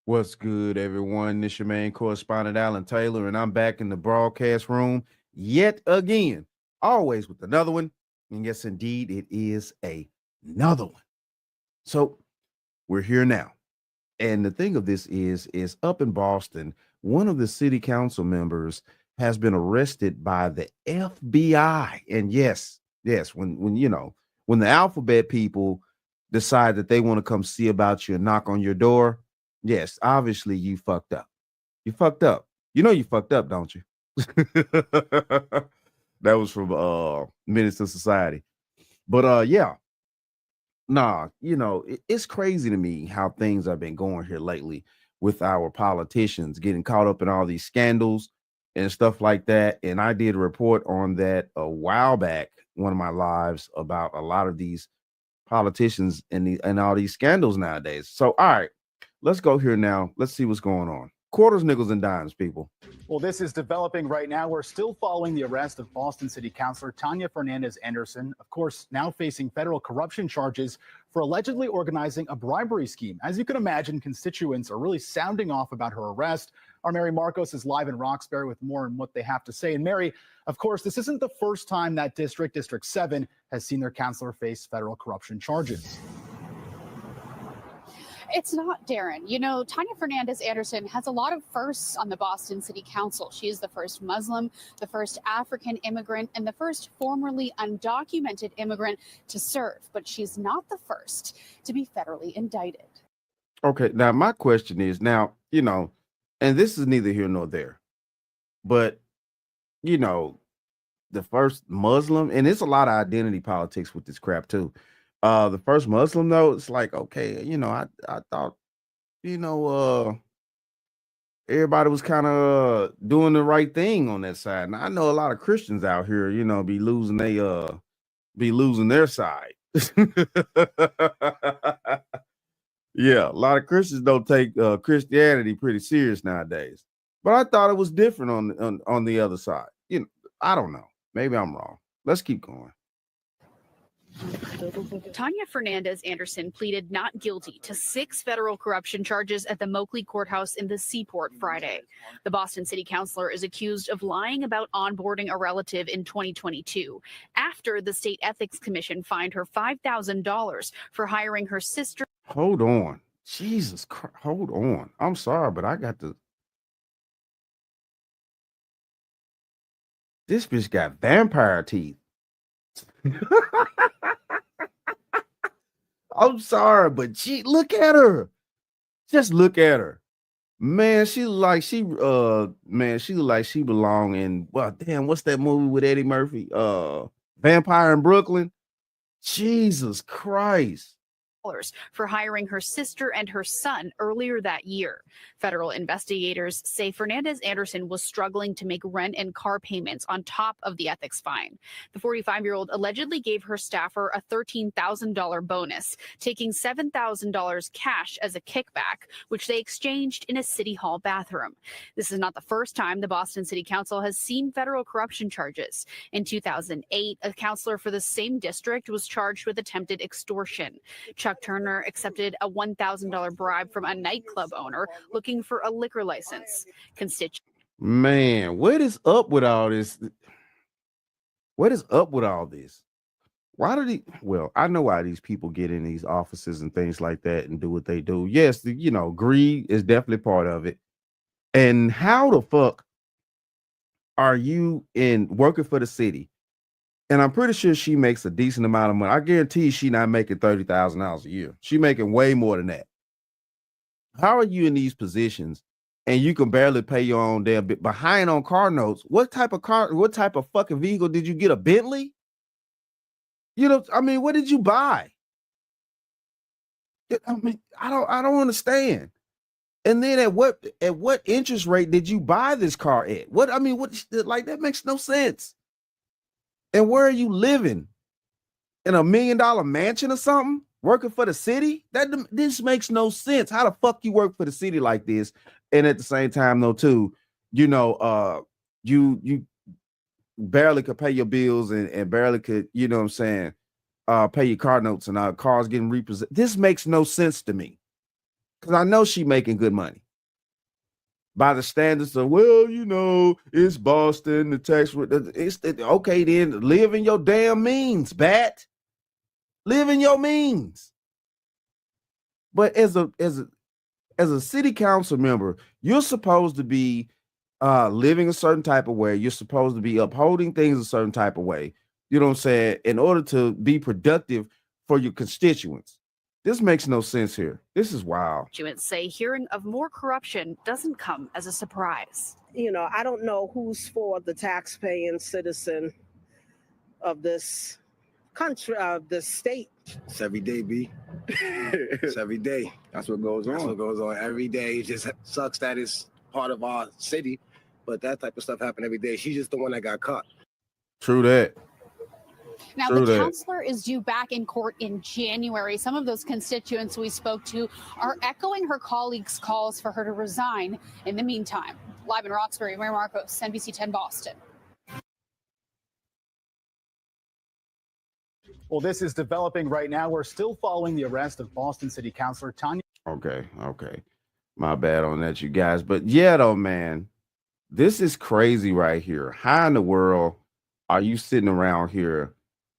What's good, everyone? This your main correspondent, Alan Taylor, and I'm back in the broadcast room yet again, always with another one. And yes, indeed, it is another one. So we're here now. And the thing of this is up in Boston, one of the city council members has been arrested by the FBI. And yes, when the alphabet people decide that they want to come see about you and knock on your door, yes, obviously you fucked up. You fucked up. You know you fucked up, don't you? That was from Menace to Society. But yeah, nah, it's crazy to me how things have been going here lately with our politicians getting caught up in all these scandals and stuff like that. And I did a report on that a while back, one of my lives, about a lot of these politicians and all these scandals nowadays. So, all right, let's go here now. Let's see what's going on. Quarters, nickels, and dimes, people. Well, this is developing right now. We're still following the arrest of Boston City Councilor Tania Fernandez Anderson, of course, now facing federal corruption charges for allegedly organizing a bribery scheme. As you can imagine, constituents are really sounding off about her arrest. Our Mary Marcos is live in Roxbury with more on what they have to say. And Mary, of course, this isn't the first time that District 7, has seen their councilor face federal corruption charges. It's not, Darren. You know, Tania Fernandez Anderson has a lot of firsts on the Boston City Council. She is the first Muslim, the first African immigrant, and the first formerly undocumented immigrant to serve. But she's not the first to be federally indicted. Okay, now my question is now, and this is neither here nor there, but, the first Muslim, and it's a lot of identity politics with this crap too. The first Muslim, though, it's like, okay, I thought, everybody was kind of doing the right thing on that side. And I know a lot of Christians out here, be losing their side. Yeah, a lot of Christians don't take Christianity pretty serious nowadays. But I thought it was different on the other side. I don't know. Maybe I'm wrong. Let's keep going. Tania Fernandez Anderson pleaded not guilty to 6 federal corruption charges at the Moakley Courthouse in the Seaport Friday. The Boston City Councilor is accused of lying about onboarding a relative in 2022 after the State Ethics Commission fined her $5,000 for hiring her sister. Hold on. Jesus Christ. Hold on. I'm sorry, but I got to. This bitch got vampire teeth. I'm sorry, but look at her. Just look at her. Man, she look like she belong in, well, damn, what's that movie with Eddie Murphy? Vampire in Brooklyn. Jesus Christ. For hiring her sister and her son earlier that year. Federal investigators say Fernandez Anderson was struggling to make rent and car payments on top of the ethics fine. The 45-year-old allegedly gave her staffer a $13,000 bonus, taking $7,000 cash as a kickback, which they exchanged in a city hall bathroom. This is not the first time the Boston City Council has seen federal corruption charges. In 2008, a councilor for the same district was charged with attempted extortion. Chuck Turner accepted a $1,000 bribe from a nightclub owner looking for a liquor license. Man, what is up with all this? What is up with all this? Why did well, I know why these people get in these offices and things like that and do what they do. Yes, greed is definitely part of it. And how the fuck are you working for the city? And I'm pretty sure she makes a decent amount of money. I guarantee she not making $30,000 a year. She making way more than that. How are you in these positions and you can barely pay your own damn bit behind on car notes? What type of fucking vehicle did you get? A Bentley? What did you buy? I don't understand. And then at what interest rate did you buy this car at? That makes no sense. And where are you living? In $1 million mansion or something? Working for the city? This makes no sense. How the fuck you work for the city like this? And at the same time, though, too, you barely could pay your bills and barely could, pay your car notes and cars getting repossessed. This makes no sense to me. because I know she making good money. By the standards of, well, you know, it's Boston, the tax, okay, then live in your damn means, bat. Live in your means. But as a city council member, you're supposed to be living a certain type of way. You're supposed to be upholding things a certain type of way. You know what I'm saying? In order to be productive for your constituents. This makes no sense here. This is wild. Constituents say hearing of more corruption doesn't come as a surprise. You know, I don't know who's for the taxpaying citizen of this country, of this state. It's every day, B. It's every day. That's what goes on. That's what goes on every day. It just sucks that it's part of our city, but that type of stuff happen every day. She's just the one that got caught. True that. Now, the counselor is due back in court in January. Some of those constituents we spoke to are echoing her colleagues' calls for her to resign in the meantime. Live in Roxbury, Mary Marcos, NBC 10 Boston. Well, this is developing right now. We're still following the arrest of Boston City Councilor Tania. Okay. My bad on that, you guys. But yeah, though, man, this is crazy right here. How in the world are you sitting around here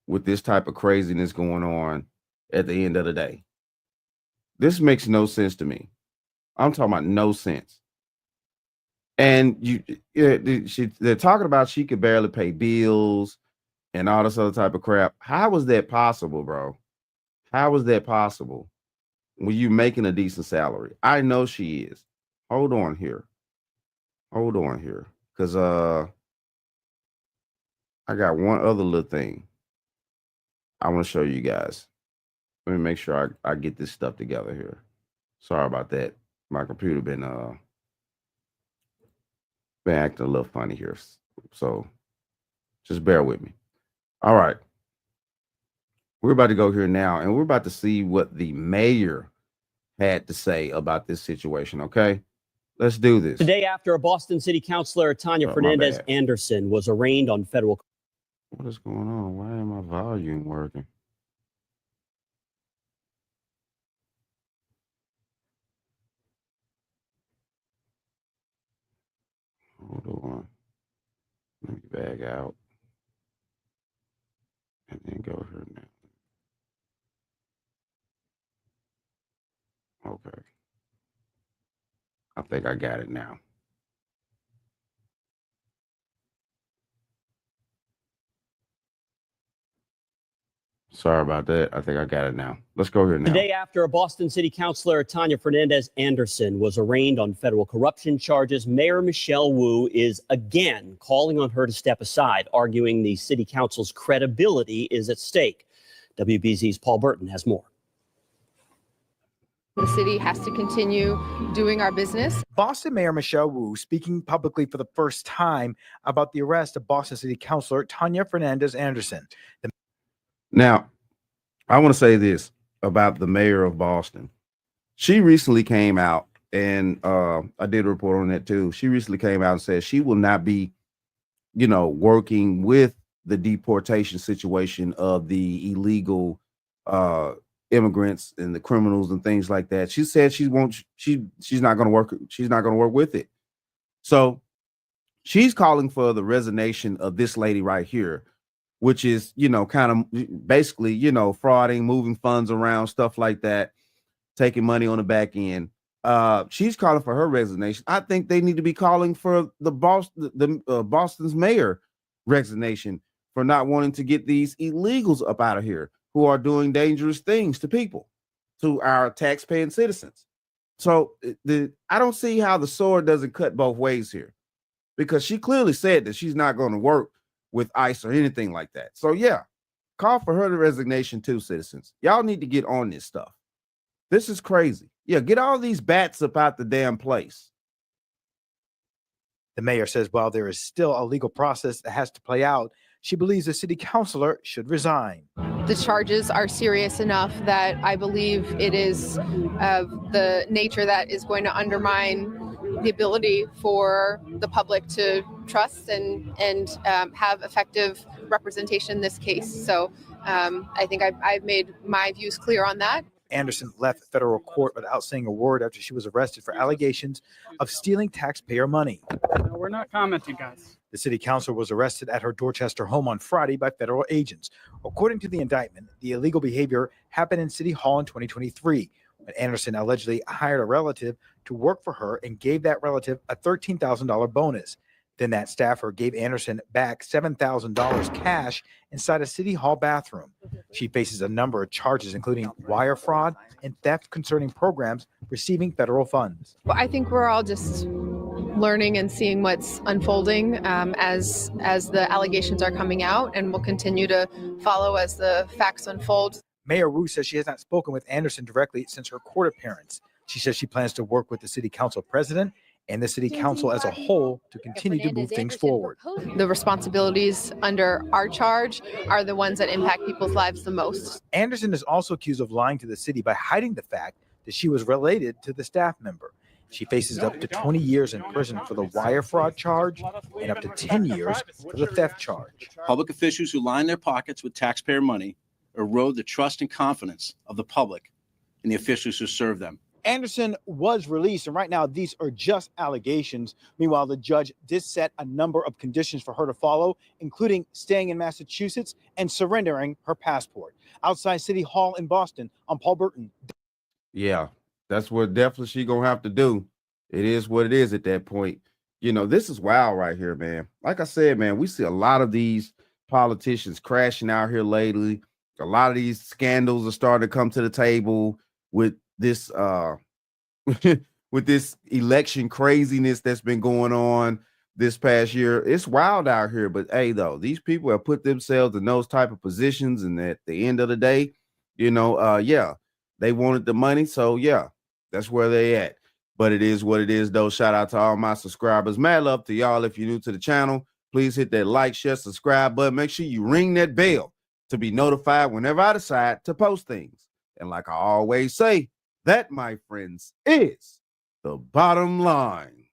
with this type of craziness going on at the end of the day? This makes no sense to me. I'm talking about no sense. And they're talking about she could barely pay bills and all this other type of crap. How was that possible, bro? How was that possible when you making a decent salary? I know she is. Hold on here. Because I got one other little thing I want to show you guys. Let me make sure I get this stuff together here. Sorry about that. My computer been acting a little funny here. So just bear with me. All right. We're about to go here now, and we're about to see what the mayor had to say about this situation, okay? Let's do this. The day after Boston City Councilor Tania Fernandez Anderson was arraigned on federal. What is going on? Why ain't my volume working? Hold on. Let me back out. And then go here now. Okay. I think I got it now. Sorry about that. I think I got it now. Let's go here now. The day after Boston City Councilor Tania Fernandez Anderson was arraigned on federal corruption charges, Mayor Michelle Wu is again calling on her to step aside, arguing the city council's credibility is at stake. WBZ's Paul Burton has more. The city has to continue doing our business. Boston Mayor Michelle Wu speaking publicly for the first time about the arrest of Boston City Councilor Tania Fernandez Anderson. Now, I want to say this about the mayor of Boston. She recently came out, and I did a report on that too. She recently came out and said she will not be, working with the deportation situation of the illegal immigrants and the criminals and things like that. She said she's not going to work. She's not going to work with it. So she's calling for the resignation of this lady right here, which is, kind of basically, frauding, moving funds around, stuff like that, taking money on the back end. She's calling for her resignation. I think they need to be calling for the Boston's mayor resignation for not wanting to get these illegals up out of here who are doing dangerous things to people, to our taxpaying citizens. So I don't see how the sword doesn't cut both ways here, because she clearly said that she's not going to work with ICE or anything like that. So yeah, call for her resignation too, citizens. Y'all need to get on this stuff. This is crazy. Yeah, get all these bats up out the damn place. The mayor says while there is still a legal process that has to play out, she believes the city councilor should resign. The charges are serious enough that I believe it is of the nature that is going to undermine the ability for the public to trust and have effective representation in this case. So I think I've made my views clear on that. Anderson left federal court without saying a word after she was arrested for allegations of stealing taxpayer money. No, we're not commenting, guys. The city councilor was arrested at her Dorchester home on Friday by federal agents. According to the indictment, the illegal behavior happened in City Hall in 2023 when Anderson allegedly hired a relative to work for her and gave that relative a $13,000 bonus. Then that staffer gave Anderson back $7,000 cash inside a City Hall bathroom. She faces a number of charges, including wire fraud and theft concerning programs receiving federal funds. Well, I think we're all just learning and seeing what's unfolding as the allegations are coming out, and we'll continue to follow as the facts unfold. Mayor Wu says she has not spoken with Anderson directly since her court appearance. She says she plans to work with the city council president and the city council as a whole to continue to move things forward. The responsibilities under our charge are the ones that impact people's lives the most. Anderson is also accused of lying to the city by hiding the fact that she was related to the staff member. She faces up to 20 years in prison for the wire fraud charge and up to 10 years for the theft charge. Public officials who line their pockets with taxpayer money erode the trust and confidence of the public in the officials who serve them. Anderson was released, and right now these are just allegations. Meanwhile, the judge did set a number of conditions for her to follow, including staying in Massachusetts and surrendering her passport. Outside City Hall in Boston, I'm Paul Burton. Yeah, that's what definitely she gonna have to do. It is what it is at that point. You know, this is wild right here, man. Like I said, man, we see a lot of these politicians crashing out here lately. A lot of these scandals are starting to come to the table with this with this election craziness that's been going on this past year. It's wild out here, but hey, though, these people have put themselves in those type of positions, and at the end of the day, you know, yeah, they wanted the money, so yeah, that's where they at. But it is what it is, though. Shout out to all my subscribers. Mad love to y'all. If you're new to the channel, please hit that like, share, subscribe button. Make sure you ring that bell to be notified whenever I decide to post things. And like I always say, that, my friends, is the bottom line.